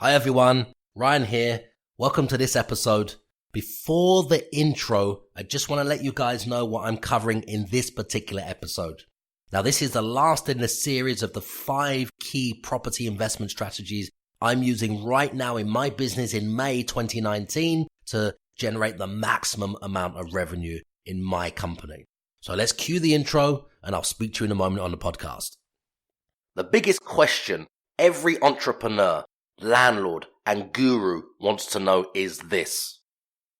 Hi everyone, Ryan here. Welcome to this episode. Before the intro, I just want to let you guys know what I'm covering in this particular episode. Now, this is the last in the series of the 5 key property investment strategies I'm using right now in my business in May 2019 to generate the maximum amount of revenue in my company. So let's cue the intro and I'll speak to you in a moment on the podcast. The biggest question every entrepreneur, landlord, and guru wants to know is this.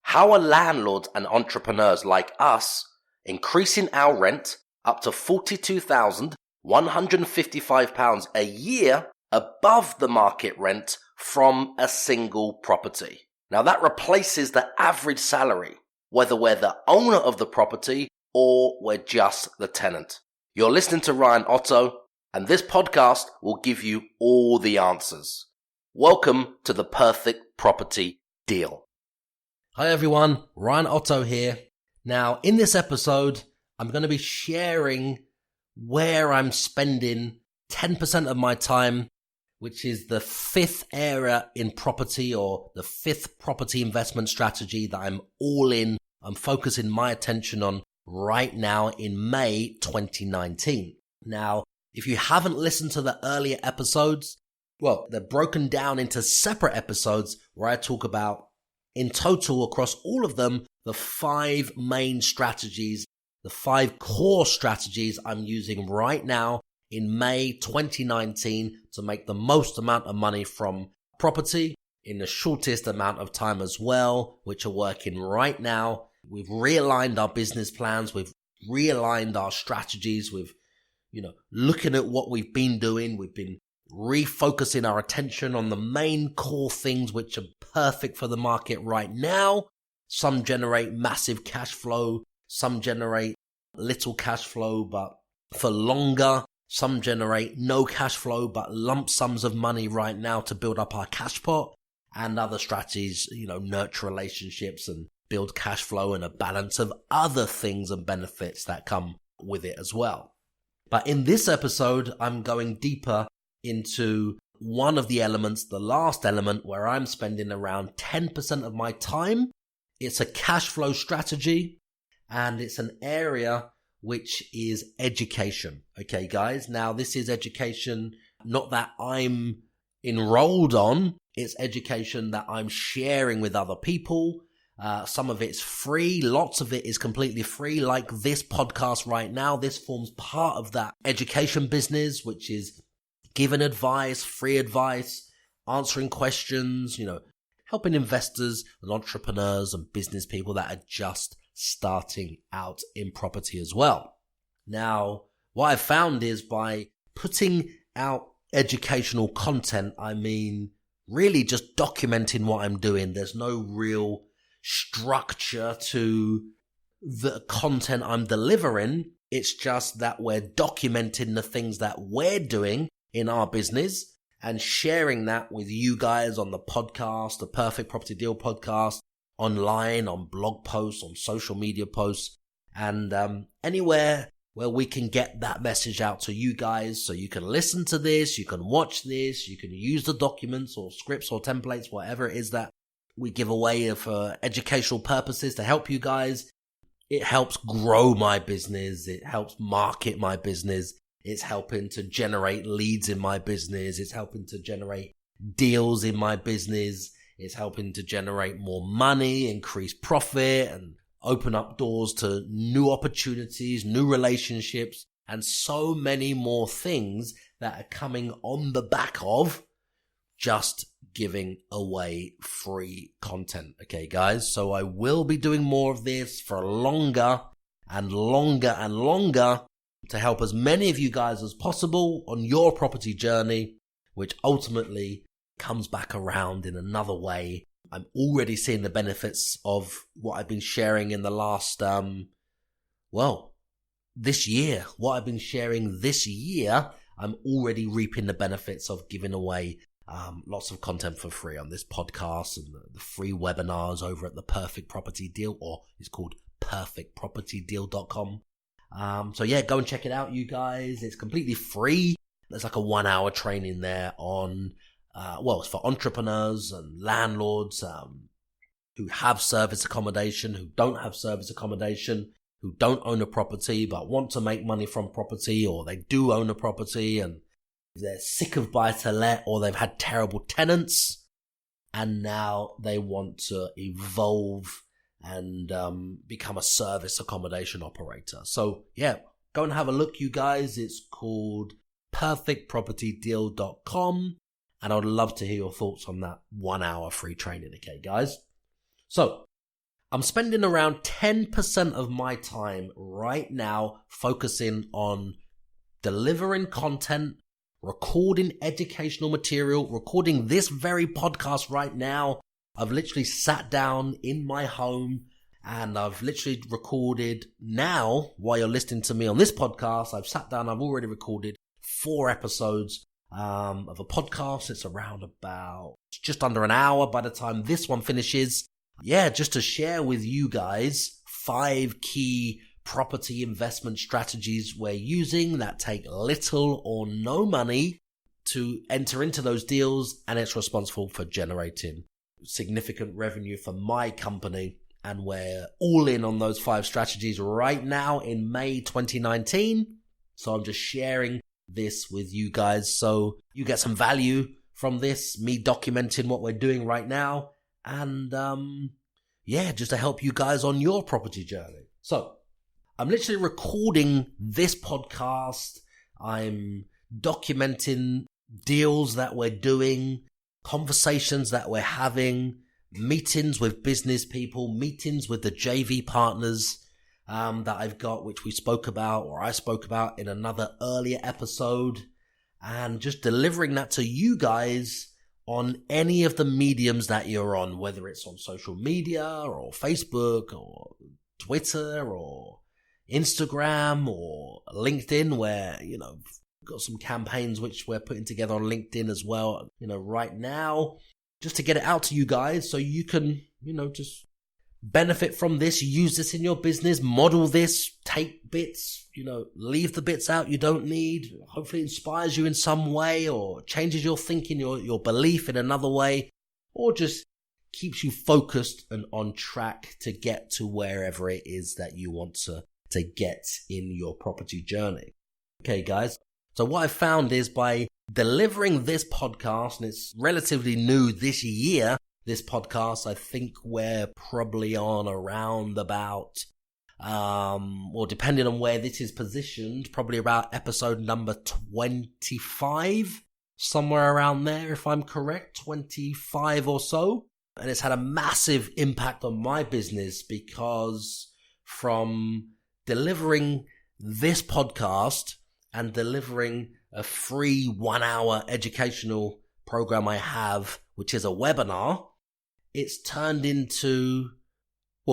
How are landlords and entrepreneurs like us increasing our rent up to £42,155 a year above the market rent from a single property? Now that replaces the average salary, whether we're the owner of the property or we're just the tenant. You're listening to Ryan OTTO, and this podcast will give you all the answers. Welcome to the Perfect Property Deal. Hi everyone, Ryan OTTO here. Now in this episode, I'm going to be sharing where I'm spending 10% of my time, which is the 5th area in property or the 5th property investment strategy that I'm all in. I'm focusing my attention on right now in May 2019. Now, if you haven't listened to the earlier episodes, well, they're broken down into separate episodes where I talk about, in total, across all of them, the 5 main strategies, the 5 core strategies I'm using right now in May 2019 to make the most amount of money from property in the shortest amount of time as well, which are working right now. We've realigned our business plans. We've realigned our strategies. We've, looking at what we've been doing. We've been refocusing our attention on the main core things which are perfect for the market right now. Some generate massive cash flow. Some generate little cash flow, but for longer. Some generate no cash flow, but lump sums of money right now to build up our cash pot. And other strategies, nurture relationships and build cash flow and a balance of other things and benefits that come with it as well. But in this episode, I'm going deeper into one of the elements, the last element, where I'm spending around 10% of my time. It's a cash flow strategy, and it's an area which is education. Okay, guys. Now, this is education not that I'm enrolled on. It's education that I'm sharing with other people. Some of it's free. Lots of it is completely free, like this podcast right now. This forms part of that education business, which is giving advice, free advice, answering questions, helping investors and entrepreneurs and business people that are just starting out in property as well. Now, what I've found is by putting out educational content, I mean really just documenting what I'm doing. There's no real structure to the content I'm delivering. It's just that we're documenting the things that we're doing in our business and sharing that with you guys on the podcast, the Perfect Property Deal podcast, online, on blog posts, on social media posts, and anywhere where we can get that message out to you guys so you can listen to this, you can watch this, you can use the documents or scripts or templates, whatever it is that we give away for educational purposes to help you guys. It helps grow my business. It helps market my business. It's helping to generate leads in my business. It's helping to generate deals in my business. It's helping to generate more money, increase profit, and open up doors to new opportunities, new relationships, and so many more things that are coming on the back of just giving away free content. Okay, guys? So I will be doing more of this for longer and longer and longer to help as many of you guys as possible on your property journey, which ultimately comes back around in another way. I'm already seeing the benefits of what I've been sharing in the last, this year. What I've been sharing this year, I'm already reaping the benefits of giving away lots of content for free on this podcast and the free webinars over at the Perfect Property Deal, or it's called perfectpropertydeal.com. So yeah, go and check it out, you guys. It's completely free. There's like a 1-hour training there on it's for entrepreneurs and landlords who have service accommodation, who don't have service accommodation, who don't own a property but want to make money from property, or they do own a property and they're sick of buy-to-let, or they've had terrible tenants and now they want to evolve and become a service accommodation operator. So yeah, go and have a look, you guys. It's called perfectpropertydeal.com, and I'd love to hear your thoughts on that 1 hour free training, okay, guys? So I'm spending around 10% of my time right now focusing on delivering content, recording educational material, recording this very podcast right now. I've literally sat down in my home and I've literally recorded now, while you're listening to me on this podcast, I've sat down, I've already recorded 4 episodes of a podcast. It's around just under an hour by the time this one finishes. Yeah, just to share with you guys 5 key property investment strategies we're using that take little or no money to enter into those deals, and it's responsible for generating significant revenue for my company. And we're all in on those 5 strategies right now in May 2019. So I'm just sharing this with you guys so you get some value from this, me documenting what we're doing right now, and just to help you guys on your property journey. So I'm literally recording this podcast. I'm documenting deals that we're doing, conversations that we're having, meetings with business people, meetings with the JV partners that I've got, which we spoke about, or I spoke about in another earlier episode, and just delivering that to you guys on any of the mediums that you're on, whether it's on social media or Facebook or Twitter or Instagram or LinkedIn, where, we've got some campaigns which we're putting together on LinkedIn as well, right now, just to get it out to you guys so you can, just benefit from this, use this in your business, model this, take bits, leave the bits out you don't need. Hopefully it inspires you in some way, or changes your thinking, your belief in another way, or just keeps you focused and on track to get to wherever it is that you want to get in your property journey. Okay, guys. So what I found is, by delivering this podcast, and it's relatively new this year, this podcast, I think we're probably on around about, depending on where this is positioned, probably about episode number 25, somewhere around there, if I'm correct, 25 or so. And it's had a massive impact on my business, because from delivering this podcast and delivering a free 1 hour educational program I have, which is a webinar, it's turned into,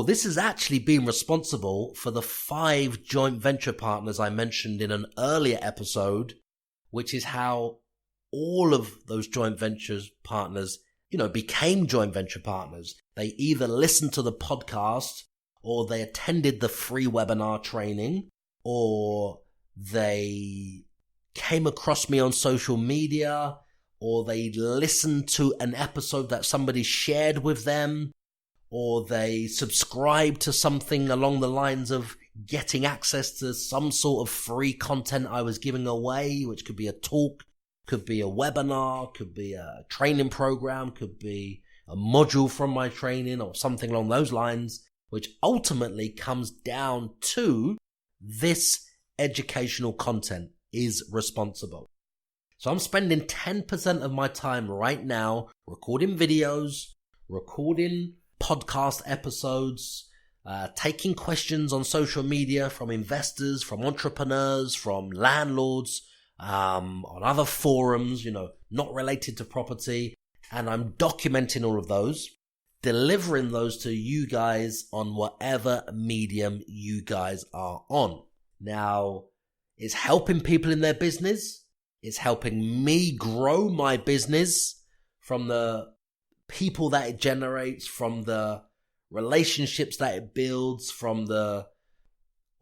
this has actually been responsible for the 5 joint venture partners I mentioned in an earlier episode, which is how all of those joint ventures partners, became joint venture partners. They either listened to the podcast, or they attended the free webinar training, or they came across me on social media, or they listened to an episode that somebody shared with them, or they subscribed to something along the lines of getting access to some sort of free content I was giving away, which could be a talk, could be a webinar, could be a training program, could be a module from my training, or something along those lines, which ultimately comes down to this educational content is responsible. So I'm spending 10% of my time right now recording videos, recording podcast episodes, taking questions on social media from investors, from entrepreneurs, from landlords, on other forums, not related to property. And I'm documenting all of those, delivering those to you guys on whatever medium you guys are on. Now, it's helping people in their business. It's helping me grow my business from the people that it generates, from the relationships that it builds, from the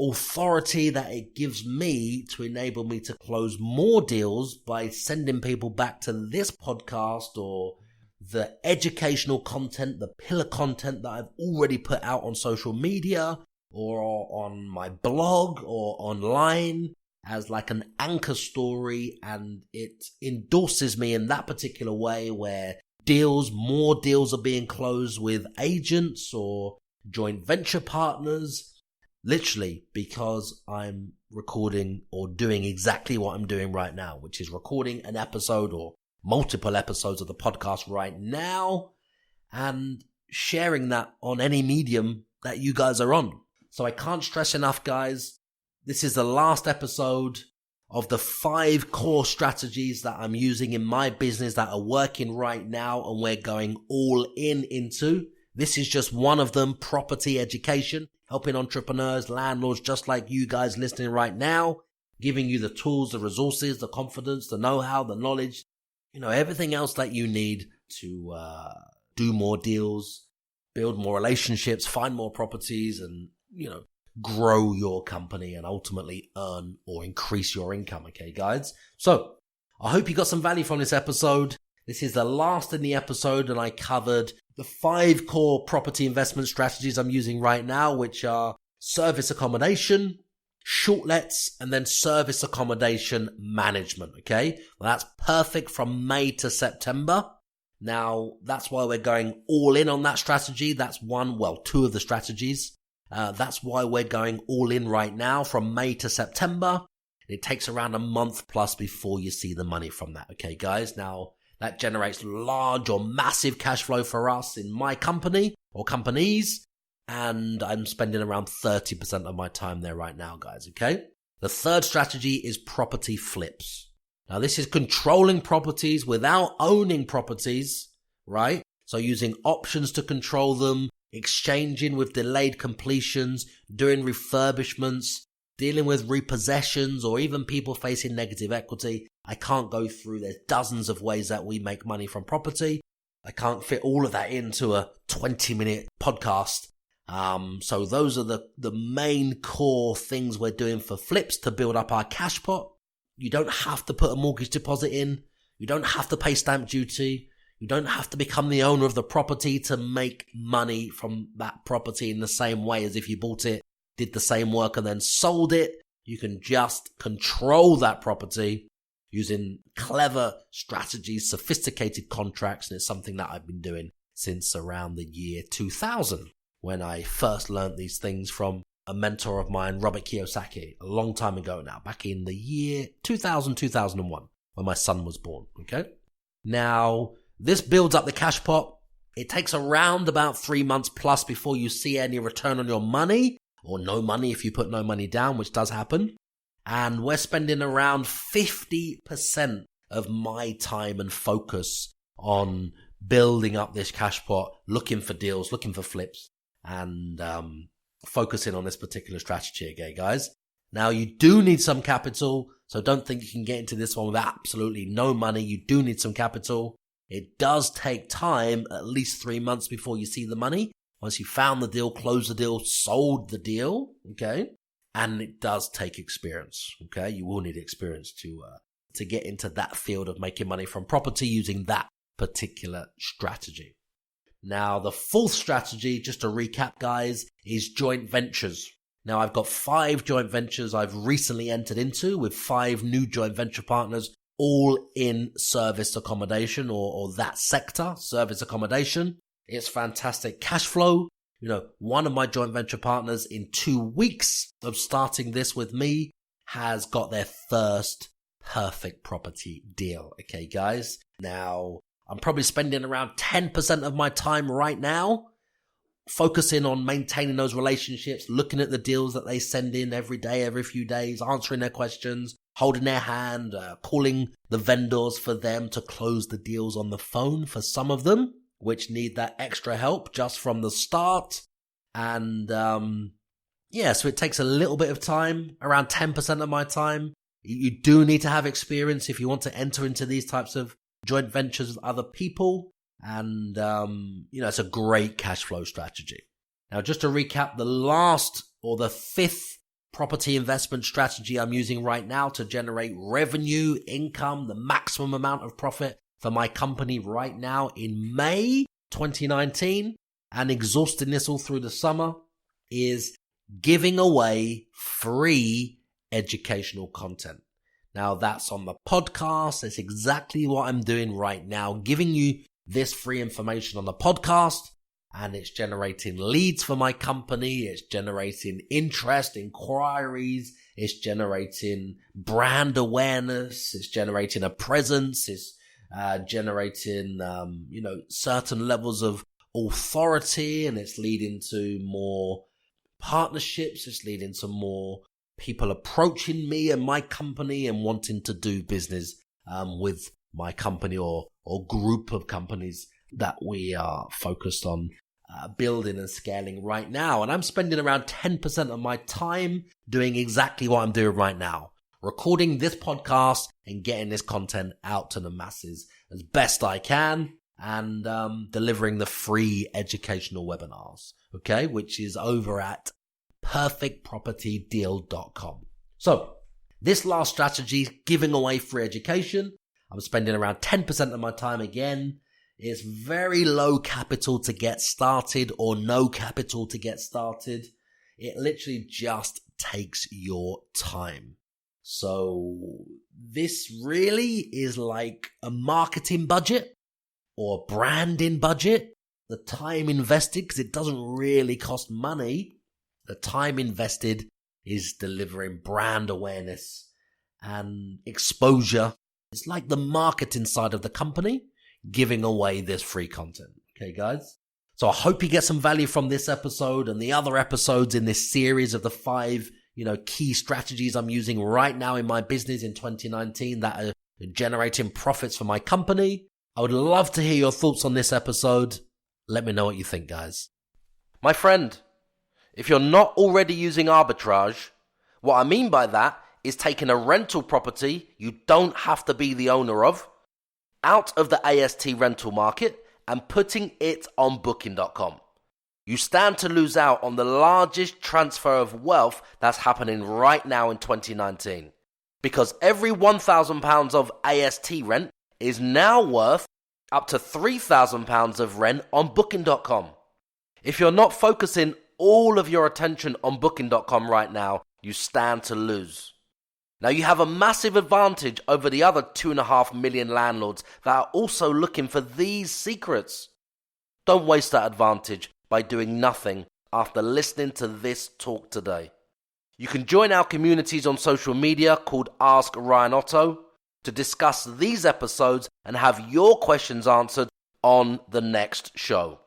authority that it gives me to enable me to close more deals by sending people back to this podcast or the educational content, the pillar content that I've already put out on social media or on my blog or online as like an anchor story, and it endorses me in that particular way where more deals are being closed with agents or joint venture partners, literally because I'm recording or doing exactly what I'm doing right now, which is recording an episode or multiple episodes of the podcast right now and sharing that on any medium that you guys are on. So I can't stress enough, guys, this is the last episode of the 5 core strategies that I'm using in my business that are working right now and we're going all into. This is just one of them, property education, helping entrepreneurs, landlords just like you guys listening right now, giving you the tools, the resources, the confidence, the know-how, the knowledge, everything else that you need to do more deals, build more relationships, find more properties, and, grow your company and ultimately earn or increase your income. Okay, guys? So I hope you got some value from this episode. This is the last in the episode, and I covered the 5 core property investment strategies I'm using right now, which are service accommodation, short lets, and then service accommodation management. Okay, well, that's perfect from May to September. Now, that's why we're going all in on that strategy. That's 2 of the strategies. That's why we're going all in right now from May to September. It takes around a month plus before you see the money from that. Okay, guys. Now, that generates large or massive cash flow for us in my company or companies. And I'm spending around 30% of my time there right now, guys. Okay. The 3rd strategy is property flips. Now, this is controlling properties without owning properties, right? So using options to control them, exchanging with delayed completions, doing refurbishments, dealing with repossessions, or even people facing negative equity. I can't go through. There's dozens of ways that we make money from property. I can't fit all of that into a 20-minute podcast. So those are the main core things we're doing for flips to build up our cash pot. You don't have to put a mortgage deposit in. You don't have to pay stamp duty. You don't have to become the owner of the property to make money from that property in the same way as if you bought it, did the same work and then sold it. You can just control that property using clever strategies, sophisticated contracts, and it's something that I've been doing since around the year 2000 when I first learned these things from a mentor of mine, Robert Kiyosaki, a long time ago now, back in the year 2000, 2001, when my son was born, okay? Now, this builds up the cash pot. It takes around about 3 months plus before you see any return on your money, or no money if you put no money down, which does happen. And we're spending around 50% of my time and focus on building up this cash pot, looking for deals, looking for flips, and focusing on this particular strategy, okay, guys? Now, you do need some capital, so don't think you can get into this one with absolutely no money. You do need some capital. It does take time, at least 3 months before you see the money. Once you found the deal, closed the deal, sold the deal, okay? And it does take experience, okay? You will need experience to get into that field of making money from property using that particular strategy. Now, the 4th strategy, just to recap, guys, is joint ventures. Now, I've got 5 joint ventures I've recently entered into with 5 new joint venture partners, all in service accommodation or that sector, service accommodation. It's fantastic cash flow. One of my joint venture partners in 2 weeks of starting this with me has got their first perfect property deal. Okay, guys. Now, I'm probably spending around 10% of my time right now focusing on maintaining those relationships, looking at the deals that they send in every day, every few days, answering their questions, holding their hand, calling the vendors for them to close the deals on the phone for some of them, which need that extra help just from the start. And so it takes a little bit of time, around 10% of my time. You do need to have experience if you want to enter into these types of joint ventures with other people. And, it's a great cash flow strategy. Now, just to recap, the last or the 5th property investment strategy I'm using right now to generate revenue, income, the maximum amount of profit for my company right now in May 2019, and exhausting this all through the summer, is giving away free educational content. Now that's on the podcast. That's exactly what I'm doing right now, giving you this free information on the podcast, and it's generating leads for my company. It's generating interest, inquiries. It's generating brand awareness. It's generating a presence. It's generating, certain levels of authority, and it's leading to more partnerships. It's leading to more people approaching me and my company and wanting to do business with my company or group of companies that we are focused on building and scaling right now. And I'm spending around 10% of my time doing exactly what I'm doing right now, recording this podcast and getting this content out to the masses as best I can, and delivering the free educational webinars, okay, which is over at perfectpropertydeal.com. So this last strategy, giving away free education, I'm spending around 10% of my time again. It's very low capital to get started, or no capital to get started. It literally just takes your time. So this really is like a marketing budget or branding budget. The time invested, because it doesn't really cost money, the time invested is delivering brand awareness and exposure. It's like the marketing side of the company, giving away this free content. Okay, guys? So I hope you get some value from this episode and the other episodes in this series of the 5, key strategies I'm using right now in my business in 2019 that are generating profits for my company. I would love to hear your thoughts on this episode. Let me know what you think, guys. My friend, if you're not already using arbitrage, what I mean by that is taking a rental property you don't have to be the owner of out of the AST rental market and putting it on Booking.com. You stand to lose out on the largest transfer of wealth that's happening right now in 2019, because every £1,000 of AST rent is now worth up to £3,000 of rent on Booking.com. If you're not focusing all of your attention on Booking.com right now, you stand to lose. Now, you have a massive advantage over the other 2.5 million landlords that are also looking for these secrets. Don't waste that advantage by doing nothing after listening to this talk today. You can join our communities on social media called Ask Ryan OTTO to discuss these episodes and have your questions answered on the next show.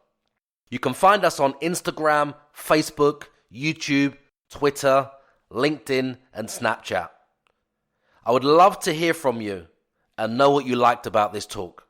You can find us on Instagram, Facebook, YouTube, Twitter, LinkedIn, and Snapchat. I would love to hear from you and know what you liked about this talk.